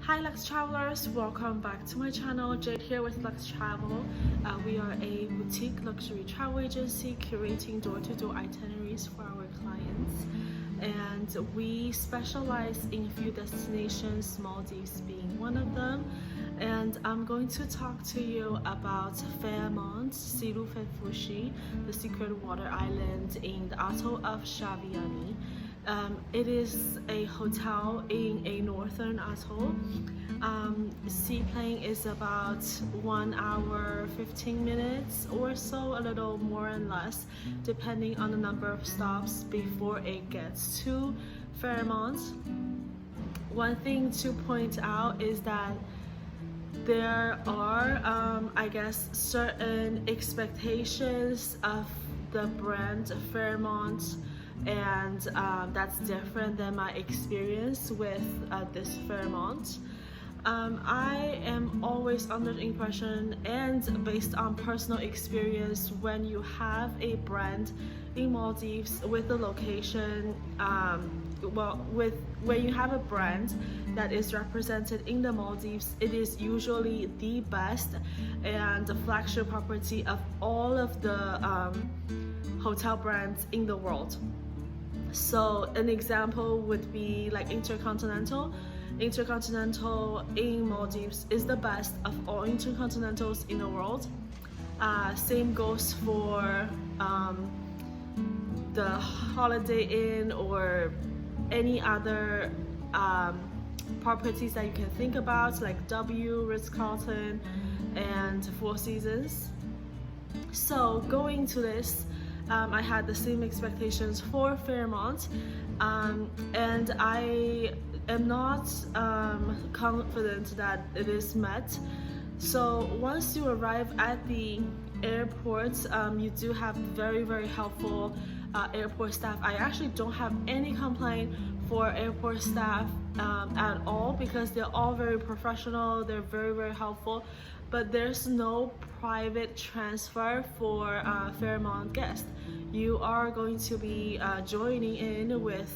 Hi Lux Travelers, welcome back to my channel. Jade here with LUXTRVL. We are a boutique luxury travel agency curating door-to-door itineraries for our clients, and we specialize in a few destinations, Maldives being one of them. And I'm going to talk to you about Fairmont, Sirru and Fushi, the secret water island in the atoll of Shaviani. It is a hotel in a northern atoll. Seaplane is about 1 hour 15 minutes or so, a little more and less depending on the number of stops before it gets to Fairmont. One thing to point out is that there are I guess certain expectations of the brand Fairmont, and that's different than my experience with this Fairmont. I am always under the impression, and based on personal experience, when you have a brand in Maldives with the location, when you have a brand that is represented in the Maldives, it is usually the best and the flagship property of all of the hotel brands in the world. So an example would be like Intercontinental. Intercontinental in Maldives is the best of all intercontinentals in the world. Same goes for the Holiday Inn or any other properties that you can think about, like W, Ritz-Carlton, and Four Seasons. So going to this, I had the same expectations for Fairmont, and I am not confident that it is met. So once you arrive at the airport, you do have very helpful airport staff. I actually don't have any complaint for airport staff at all, because they're all very professional, they're very helpful. But there's no private transfer for Fairmont guests. You are going to be joining in with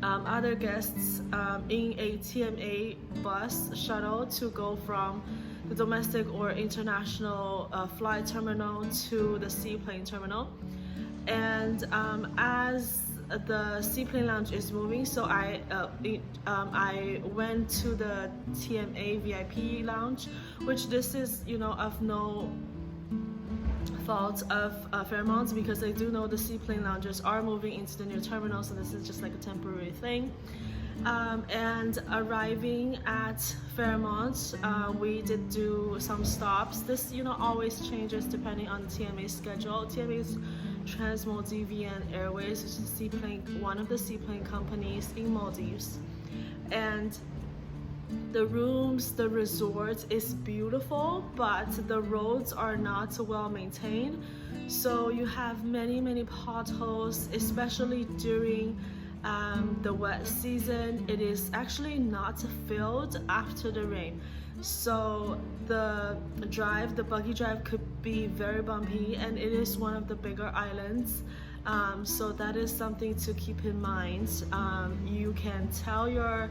other guests in a TMA bus shuttle to go from the domestic or international flight terminal to the seaplane terminal. And as the seaplane lounge is moving, so I went to the TMA VIP lounge, which this is, of no fault of Fairmont, because I do know the seaplane lounges are moving into the new terminal, so this is just like a temporary thing. And arriving at Fairmont, we did do some stops. This always changes depending on the TMA schedule. TMA is Trans-Maldivian Airways, which is one of the seaplane companies in Maldives. And the rooms, the resort is beautiful, but the roads are not well maintained. So you have many potholes, especially during the wet season. It is actually not filled after the rain. So the buggy drive could be very bumpy, and it is one of the bigger islands. So that is something to keep in mind. You can tell your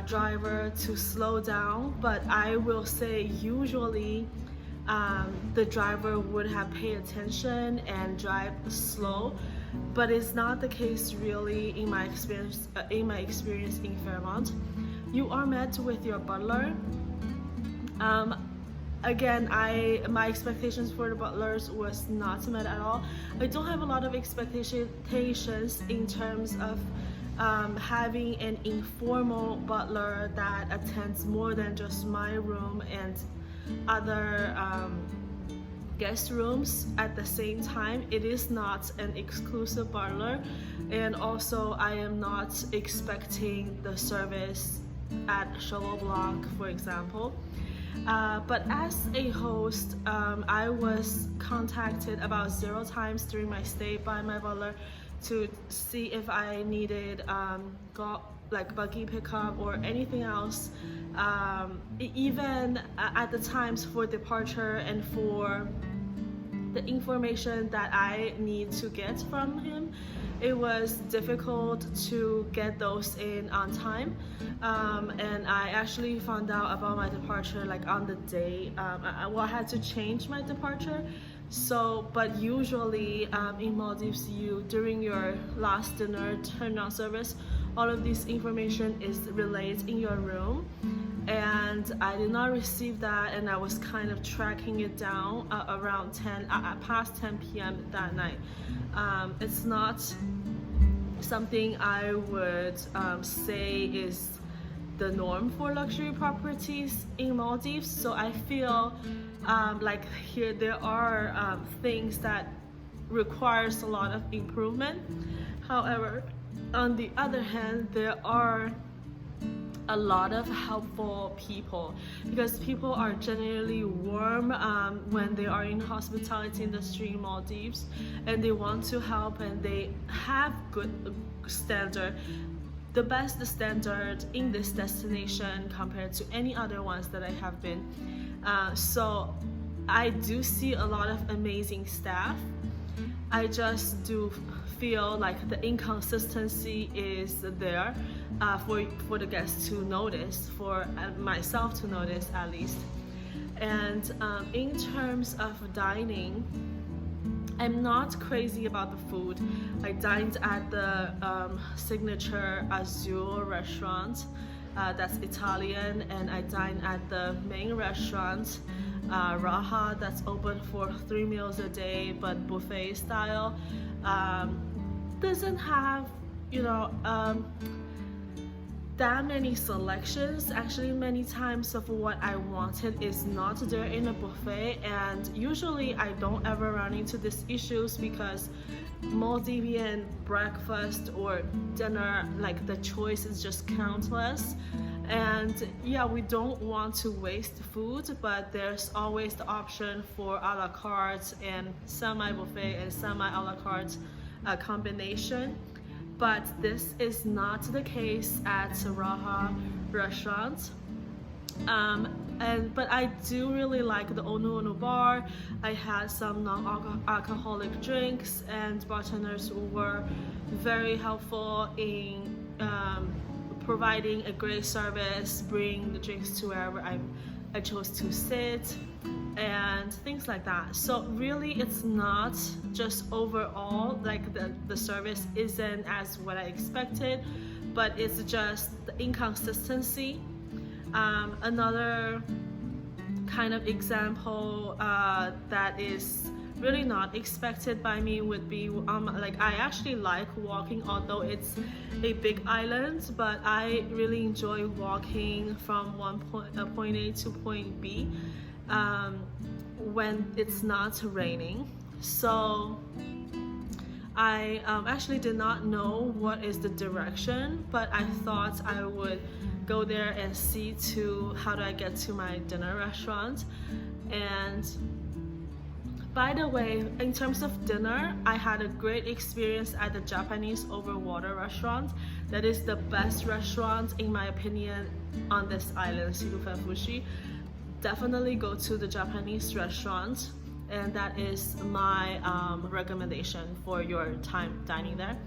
driver to slow down, but I will say usually the driver would have paid attention and drive slow, but it's not the case really in my experience in Fairmont. You are met with your butler. Again, my expectations for the butlers was not met at all. I don't have a lot of expectations in terms of having an informal butler that attends more than just my room and other guest rooms at the same time. It is not an exclusive butler, and also I am not expecting the service at Shovel Block, for example. But as a host, I was contacted about 0 times during my stay by my butler to see if I needed buggy pickup or anything else. Even at the times for departure and for the information that I need to get from him, it was difficult to get those in on time, and I actually found out about my departure like on the day. I had to change my departure. So, but usually in Maldives, during your last dinner turn-on service, all of this information is relayed in your room, and I did not receive that, and I was kind of tracking it down around past 10 p.m. that night. It's not something I would say is the norm for luxury properties in Maldives, so I feel like here there are things that requires a lot of improvement. However, on the other hand, there are a lot of helpful people, because people are generally warm when they are in the hospitality industry in Maldives, and they want to help, and they have good standard, the best standard in this destination compared to any other ones that I have been. So I do see a lot of amazing staff. I just do feel like the inconsistency is there for the guests to notice, for myself to notice at least. And in terms of dining, I'm not crazy about the food. I dined at the signature Azul restaurant, that's Italian, and I dined at the main restaurant, Raha, that's open for 3 meals a day, but buffet style. Doesn't have, that many selections. Actually, many times of what I wanted is not there in a buffet, and usually I don't ever run into these issues because Maldivian breakfast or dinner, like the choice is just countless. And yeah, we don't want to waste food, but there's always the option for a la carte and semi-buffet and semi-a la carte combination. But this is not the case at Raha restaurant. But I do really like the Onu Onu bar. I had some non-alcoholic drinks, and bartenders were very helpful in providing a great service, bring the drinks to wherever I chose to sit, and things like that. So really, it's not just overall like the service isn't as what I expected, but it's just the inconsistency. Another kind of example that is really not expected by me would be like I actually like walking, although it's a big island, but I really enjoy walking from point A to point B when it's not raining. So I actually did not know what is the direction, but I thought I would go there and see how do I get to my dinner restaurant. And by the way, in terms of dinner, I had a great experience at the Japanese over water restaurant. That is the best restaurant in my opinion on this island, Sirru and Fushi. Definitely go to the Japanese restaurant, and that is my recommendation for your time dining there.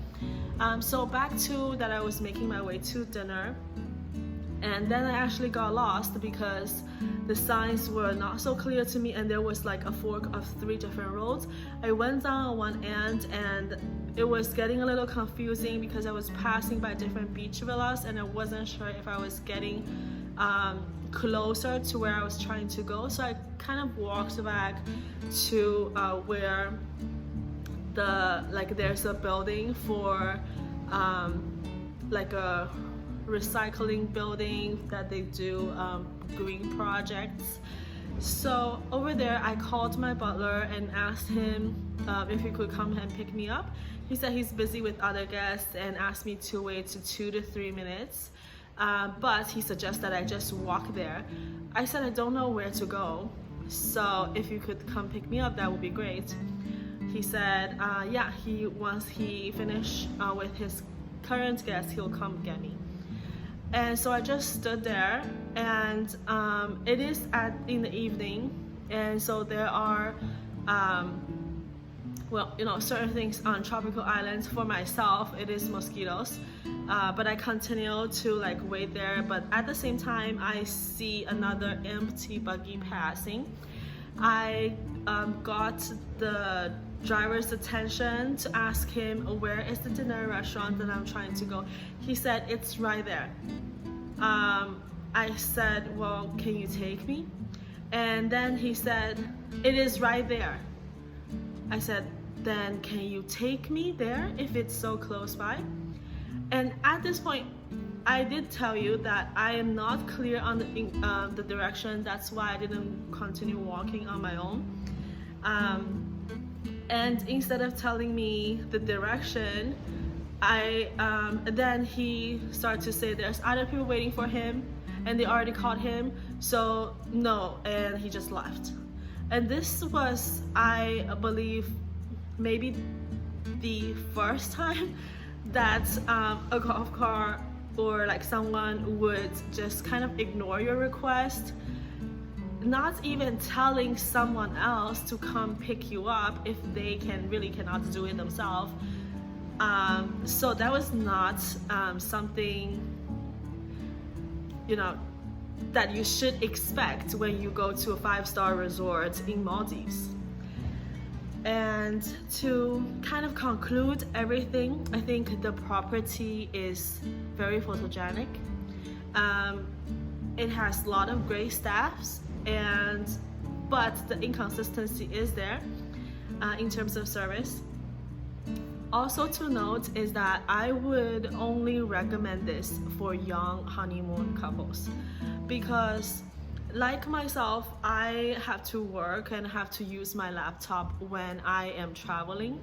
So back to that, I was making my way to dinner, and then I actually got lost because the signs were not so clear to me, and there was like a fork of 3 different roads. I went down on one end, and it was getting a little confusing because I was passing by different beach villas, and I wasn't sure if I was getting closer to where I was trying to go. So I kind of walked back to where there's a building for like a recycling building that they do green projects. So over there I called my butler and asked him if he could come and pick me up. He said he's busy with other guests and asked me to wait 2 to 3 minutes, but he suggested that I just walk there. I said I don't know where to go, so if you could come pick me up, that would be great. He said yeah, once he finished with his current guest, he'll come get me. And so I just stood there, and it is in the evening, and so there are well, you know, certain things on tropical islands. For myself, it is mosquitoes, but I continue to like wait there. But at the same time, I see another empty buggy passing. I got the driver's attention to ask him where is the dinner restaurant that I'm trying to go. He said it's right there. I said, well, can you take me? And then he said, it is right there. I said, then can you take me there if it's so close by? And at this point, I did tell you that I am not clear on the direction. That's why I didn't continue walking on my own. And instead of telling me the direction, then he started to say there's other people waiting for him and they already caught him, so no, and he just left. And this was, I believe, maybe the first time that a golf cart or like someone would just kind of ignore your request, not even telling someone else to come pick you up if they cannot do it themselves. So that was not something, you know, that you should expect when you go to a 5-star resort in Maldives. And to kind of conclude everything, I think the property is very photogenic. It has a lot of great staffs, but the inconsistency is there in terms of service. Also to note is that I would only recommend this for young honeymoon couples, because like myself, I have to work and have to use my laptop when I am traveling.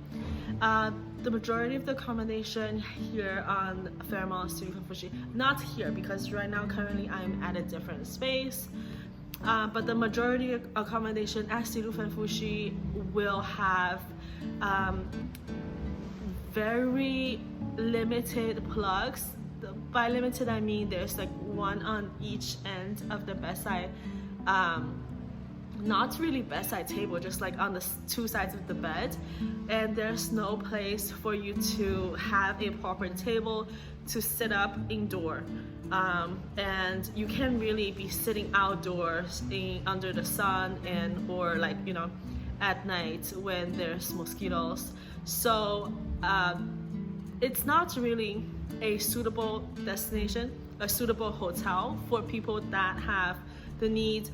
The majority of the accommodation here on Fairmont, Sirru, Fushi, not here because right now currently I'm at a different space, but the majority of accommodation at Sirru and Fushi will have very limited plugs. By limited, I mean there's like one on each end of the bedside, not really bedside table, just like on the two sides of the bed, and there's no place for you to have a proper table to sit up indoor, and you can't really be sitting outdoors under the sun or like, you know, at night when there's mosquitoes. So it's not really a suitable destination, a suitable hotel for people that have the need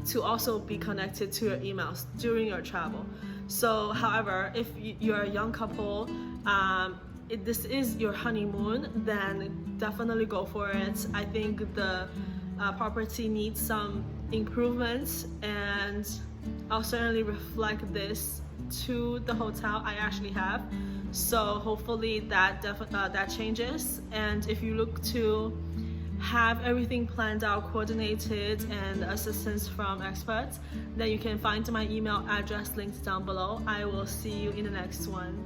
to also be connected to your emails during your travel. So however, if you're a young couple, if this is your honeymoon, then definitely go for it. I think the property needs some improvements, and I'll certainly reflect this to the hotel I actually have. So hopefully that changes. And if you look to have everything planned out, coordinated, and assistance from experts, then you can find my email address linked down below. I will see you in the next one.